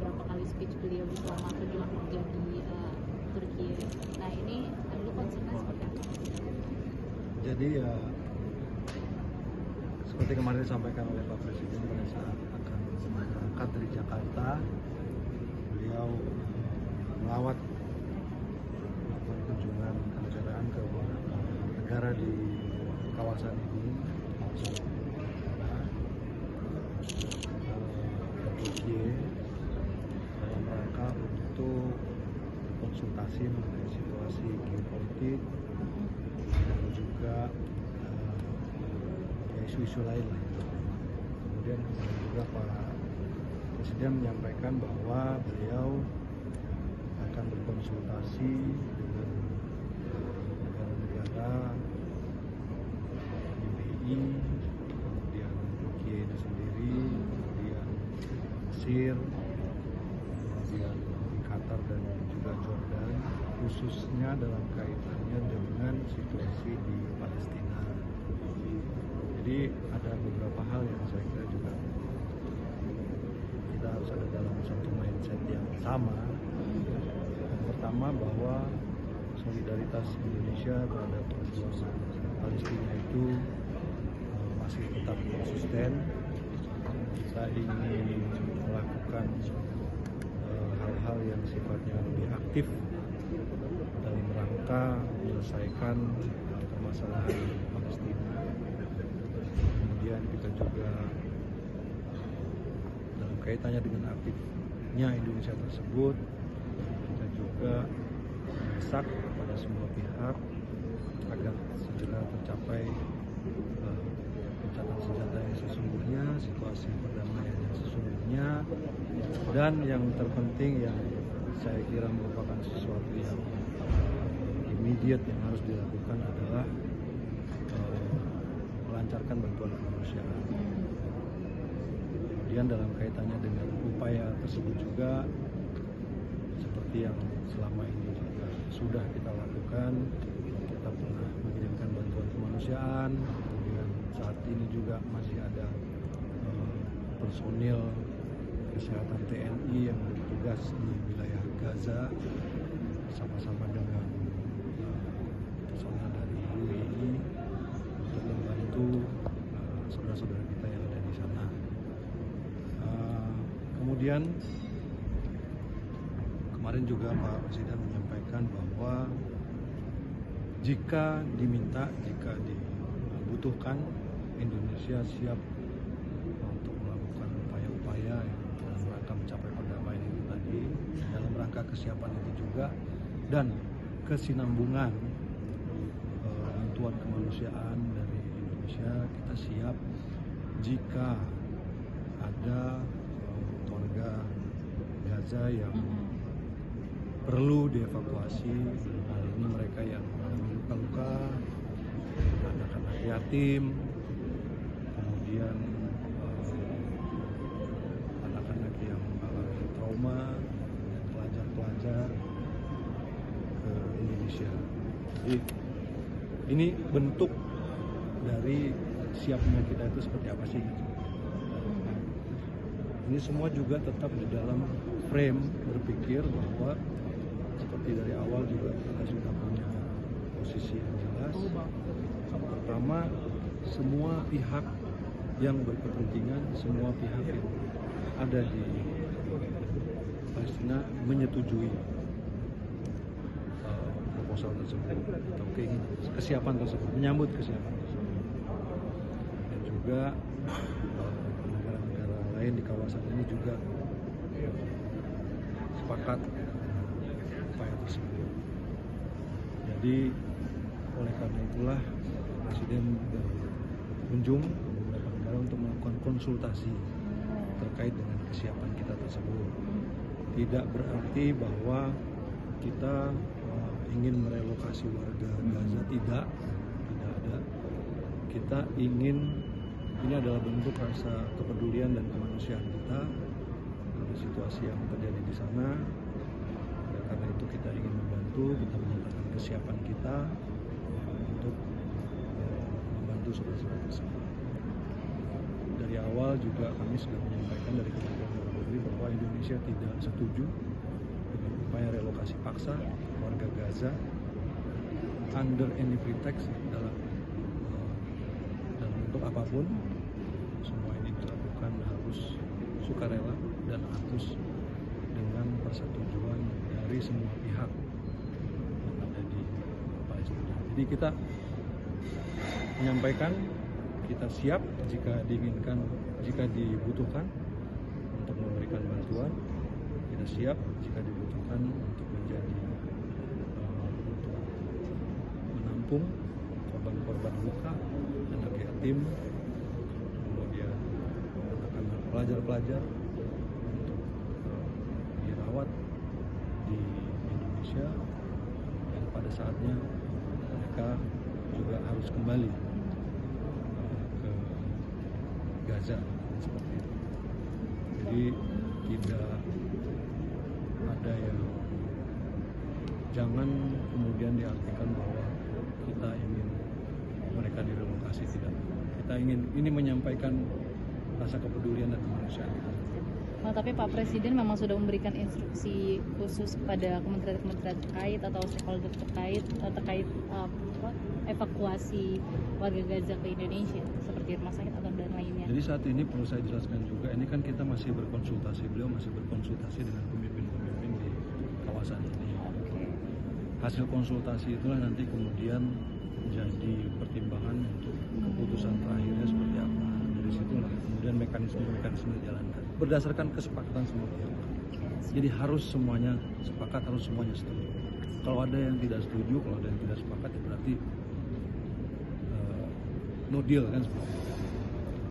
beberapa kali speech beliau selama perjuangan kerja di Turki. Nah ini lalu konsepnya seperti apa? Jadi ya seperti kemarin disampaikan oleh Pak Presiden pada saat akan berangkat dari Jakarta, beliau melawat melakukan kunjungan kenegaraan ke beberapa negara di kawasan ini, kawasan Turki, dalam rangka untuk konsultasi mengenai situasi geopolitik dan juga isu-isu lain. Kemudian juga Pak Presiden menyampaikan bahwa beliau akan berkonsultasi dengan negara-negara UAE, kemudian Turki itu sendiri, kemudian Mesir, kemudian Qatar dan juga Jordan, khususnya dalam kaitannya dengan situasi di Palestina. Jadi ada beberapa hal yang saya kira juga kita harus ada dalam satu mindset yang sama. Yang pertama bahwa solidaritas Indonesia terhadap perjuangan Palestina itu masih tetap konsisten. Kita ingin melakukan hal-hal yang sifatnya lebih aktif dalam rangka menyelesaikan permasalahan Palestina. Kemudian kita juga dalam kaitannya dengan aktifnya Indonesia tersebut, kita juga mendesak kepada semua pihak agar segera tercapai gencatan senjata yang sesungguhnya, situasi perdamaian yang sesungguhnya, dan yang terpenting yang saya kira merupakan sesuatu yang immediate yang harus dilakukan adalah melancarkan bantuan kemanusiaan. Kemudian dalam kaitannya dengan upaya tersebut juga seperti yang selama ini juga sudah kita lakukan, kita pernah mengirimkan bantuan kemanusiaan, kemudian saat ini juga masih ada personil kesehatan TNI yang bertugas di wilayah Gaza bersama-sama dengan personil dari UAE untuk membantu saudara-saudara kita yang ada di sana. Kemudian kemarin juga Pak Presiden menyampaikan bahwa jika diminta, jika dibutuhkan, Indonesia siap untuk melakukan upaya-upaya yang dalam rangka mencapai perdamaian itu tadi, dalam rangka kesiapan itu juga, dan kesinambungan bantuan kemanusiaan dari Indonesia, kita siap jika ada warga Gaza yang perlu dievakuasi, hal ini mereka yang mengalami luka-luka, anak-anak yatim, kemudian anak-anak yang mengalami trauma, dan pelajar-pelajar ke Indonesia. Jadi ini bentuk dari siapnya kita itu seperti apa sih? Ini semua juga tetap di dalam frame berpikir bahwa seperti dari awal juga kita sudah punya posisi yang jelas. Pertama, semua pihak yang berkepentingan, semua pihak yang ada di Palestina menyetujui proposal tersebut atau kesiapan tersebut, menyambut kesiapan tersebut. Dan juga negara-negara lain di kawasan ini juga sepakat upaya tersebut. Jadi oleh karena itulah Presiden berkunjung ke beberapa negara untuk melakukan konsultasi terkait dengan kesiapan kita tersebut. Tidak berarti bahwa kita ingin merelokasi warga Gaza, tidak ada. Kita ingin, ini adalah bentuk rasa kepedulian dan kemanusiaan kita pada situasi yang terjadi di sana. Karena itu kita ingin membantu, kita menyatakan kesiapan kita untuk membantu saudara-saudara tersebut. Dari awal juga kami sudah menyampaikan dari Kementerian Dalam Negeri bahwa Indonesia Indonesia tidak setuju dengan upaya relokasi paksa warga Gaza under any pretext dalam bentuk apapun. Semua ini dilakukan harus sukarela dan harus dengan persetujuan dari semua pihak yang ada di Palestina. Jadi kita menyampaikan kita siap jika diinginkan, jika dibutuhkan untuk memberikan bantuan. Kita siap jika dibutuhkan untuk menjadi untuk menampung korban-korban luka, anak yatim, kemudian anak-anak pelajar-pelajar untuk dirawat di Indonesia, dan pada saatnya mereka juga harus kembali ke Gaza seperti itu. Jadi tidak ada yang, jangan kemudian diartikan bahwa kita ingin mereka direlokasi, tidak. Kita ingin ini menyampaikan rasa kepedulian dan kemanusiaan kita. Nah, tapi Pak Presiden memang sudah memberikan instruksi khusus kepada kementerian-kementerian terkait atau stakeholder terkait evakuasi warga Gaza ke Indonesia seperti rumah sakit atau dan lainnya. Jadi saat ini perlu saya jelaskan juga, ini kan kita masih berkonsultasi, beliau masih berkonsultasi dengan pemimpin-pemimpin di kawasan ini. Hasil konsultasi itulah nanti kemudian menjadi pertimbangan untuk keputusan terakhirnya seperti apa. Dari situlah kemudian mekanisme dijalankan berdasarkan kesepakatan semua pihak. Jadi harus semuanya sepakat, harus semuanya setuju. Kalau ada yang tidak setuju, kalau ada yang tidak sepakat, ya berarti no deal kan seperti itu.